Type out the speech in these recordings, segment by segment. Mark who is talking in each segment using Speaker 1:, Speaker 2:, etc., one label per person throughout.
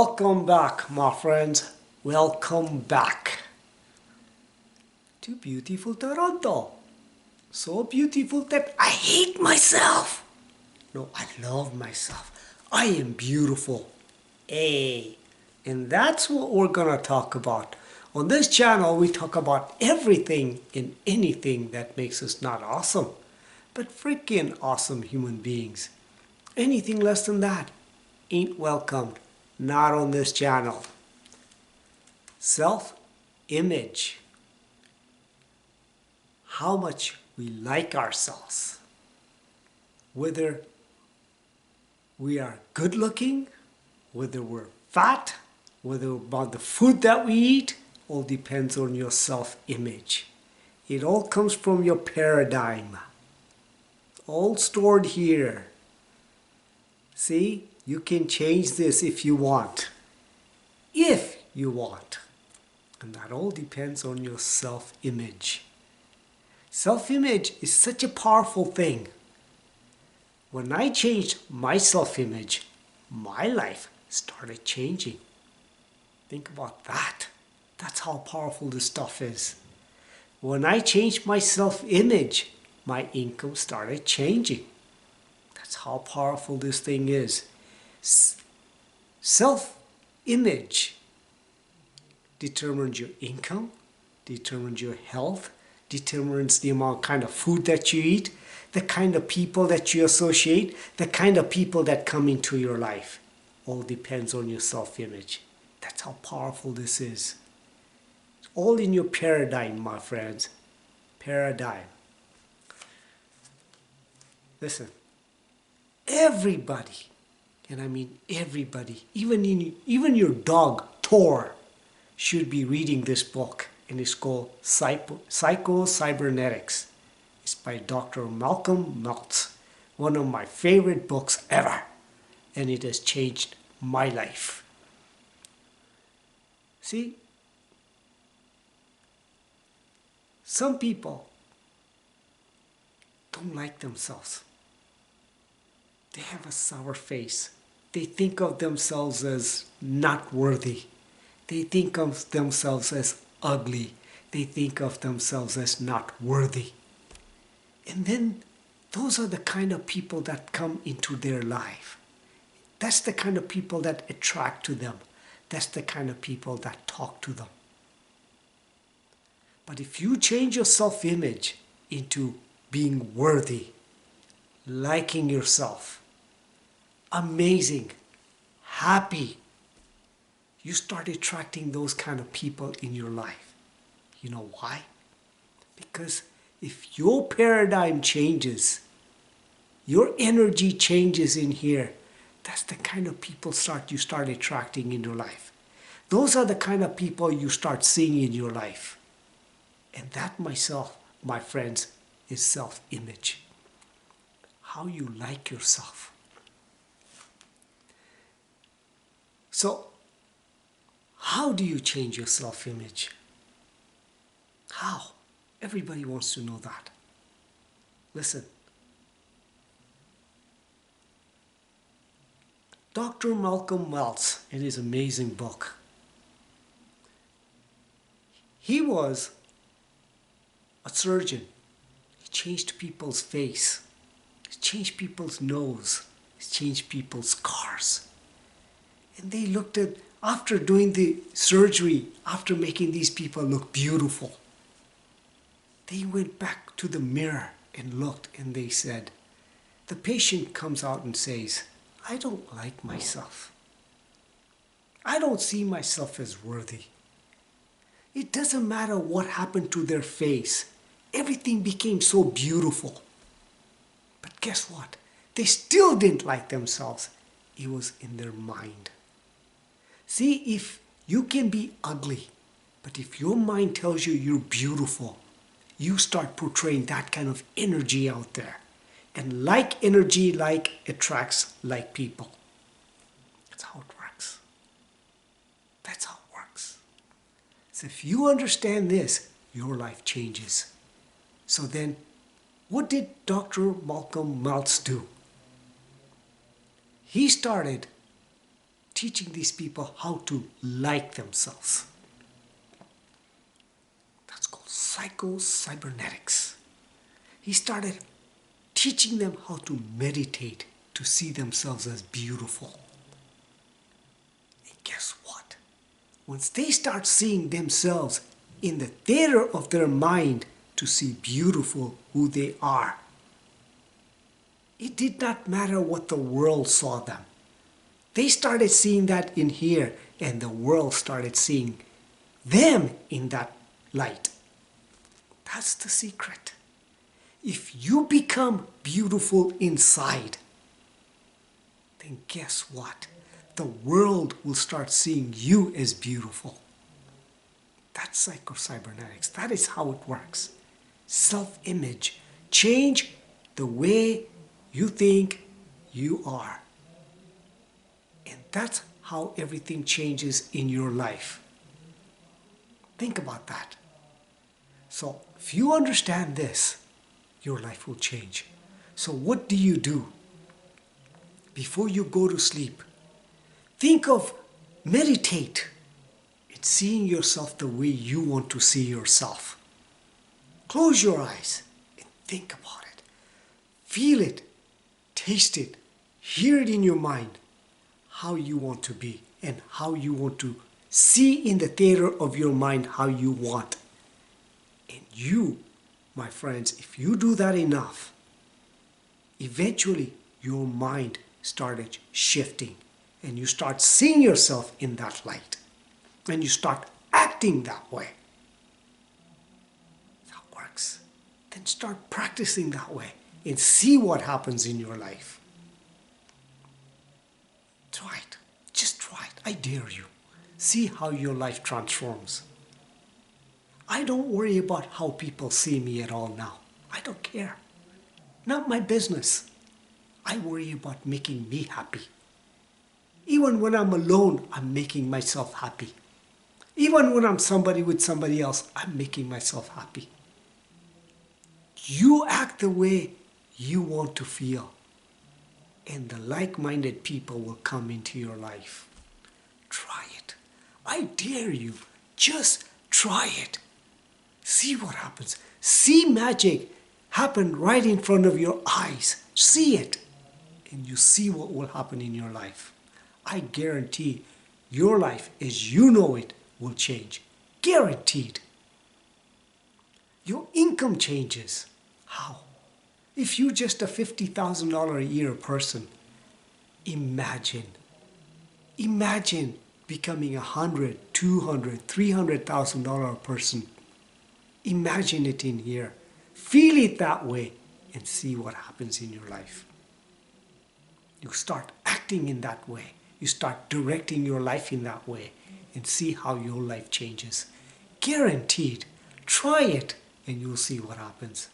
Speaker 1: Welcome back, my friends. Welcome back to beautiful Toronto. So beautiful that I hate myself. No, I love myself. I am beautiful. Hey, and that's what we're gonna talk about. On this channel, we talk about everything and anything that makes us not awesome, but freaking awesome human beings. Anything less than that ain't welcomed. Not on this channel. Self-image. How much we like ourselves. Whether we are good looking, whether we're fat, whether about the food that we eat, all depends on your self-image. It all comes from your paradigm. All stored here. See, you can change this if you want. If you want. And that all depends on your self-image. Self-image is such a powerful thing. When I changed my self-image, my life started changing. Think about that. That's how powerful this stuff is. When I changed my self-image, my income started changing. That's how powerful this thing is. Self-image determines your income, determines your health, determines the amount kind of food that you eat, the kind of people that you associate, the kind of people that come into your life. All depends on your self-image. That's how powerful this is. It's all in your paradigm, my friends. Paradigm. Listen, everybody, and I mean everybody, even your dog, Thor, should be reading this book, and it's called Psycho-Cybernetics. It's by Dr. Malcolm Maltz, one of my favorite books ever, and it has changed my life. See, some people don't like themselves. They have a sour face. They think of themselves as not worthy. They think of themselves as ugly. They think of themselves as not worthy. And then those are the kind of people that come into their life. That's the kind of people that attract to them. That's the kind of people that talk to them. But if you change your self-image into being worthy, liking yourself, amazing, happy, you start attracting those kind of people in your life. You know why? Because if your paradigm changes, your energy changes in here, that's the kind of people you start attracting in your life. Those are the kind of people you start seeing in your life. And that myself, my friends, is self-image. How you like yourself. So, how do you change your self-image? How? Everybody wants to know that. Listen. Dr. Malcolm Maltz, in his amazing book, he was a surgeon. He changed people's face. He changed people's nose. He changed people's scars. And they looked at, after doing the surgery, after making these people look beautiful, they went back to the mirror and looked, and they said, the patient comes out and says, I don't like myself. I don't see myself as worthy. It doesn't matter what happened to their face. Everything became so beautiful. But guess what? They still didn't like themselves. It was in their mind. See, if you can be ugly, but if your mind tells you you're beautiful, you start portraying that kind of energy out there. And like energy, like attracts like people. That's how it works. That's how it works. So if you understand this, your life changes. So then, what did Dr. Malcolm Maltz do? He started teaching these people how to like themselves. That's called psycho-cybernetics. He started teaching them how to meditate, to see themselves as beautiful. And guess what? Once they start seeing themselves in the theater of their mind to see beautiful who they are, it did not matter what the world saw them. They started seeing that in here, and the world started seeing them in that light. That's the secret. If you become beautiful inside, then guess what? The world will start seeing you as beautiful. That's psycho-cybernetics. That is how it works. Self-image. Change the way you think you are. And that's how everything changes in your life. Think about that. So if you understand this, your life will change. So what do? Before you go to sleep, think of, meditate. It's seeing yourself the way you want to see yourself. Close your eyes and think about it. Feel it, taste it, hear it in your mind, how you want to be and how you want to see in the theater of your mind how you want. And you, my friends, if you do that enough, eventually your mind started shifting and you start seeing yourself in that light and you start acting that way. That works. Then start practicing that way and see what happens in your life. Try it. Just try it. I dare you. See how your life transforms. I don't worry about how people see me at all now. I don't care. Not my business. I worry about making me happy. Even when I'm alone, I'm making myself happy. Even when I'm with somebody else, I'm making myself happy. You act the way you want to feel, and the like-minded people will come into your life. Try it. I dare you. Just try it. See what happens. See magic happen right in front of your eyes. See it. And you see what will happen in your life. I guarantee your life as you know it will change. Guaranteed. Your income changes. How? If you're just a $50,000 a year person, imagine becoming $100,000, $200,000, $300,000 person. Imagine it in here. Feel it that way and see what happens in your life. You start acting in that way. You start directing your life in that way and see how your life changes. Guaranteed. Try it and you'll see what happens.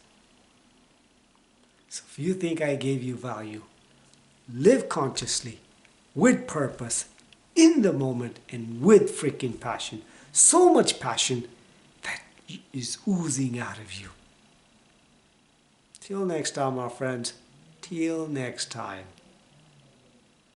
Speaker 1: So if you think I gave you value, live consciously, with purpose, in the moment, and with freaking passion. So much passion that is oozing out of you. Till next time, my friends. Till next time.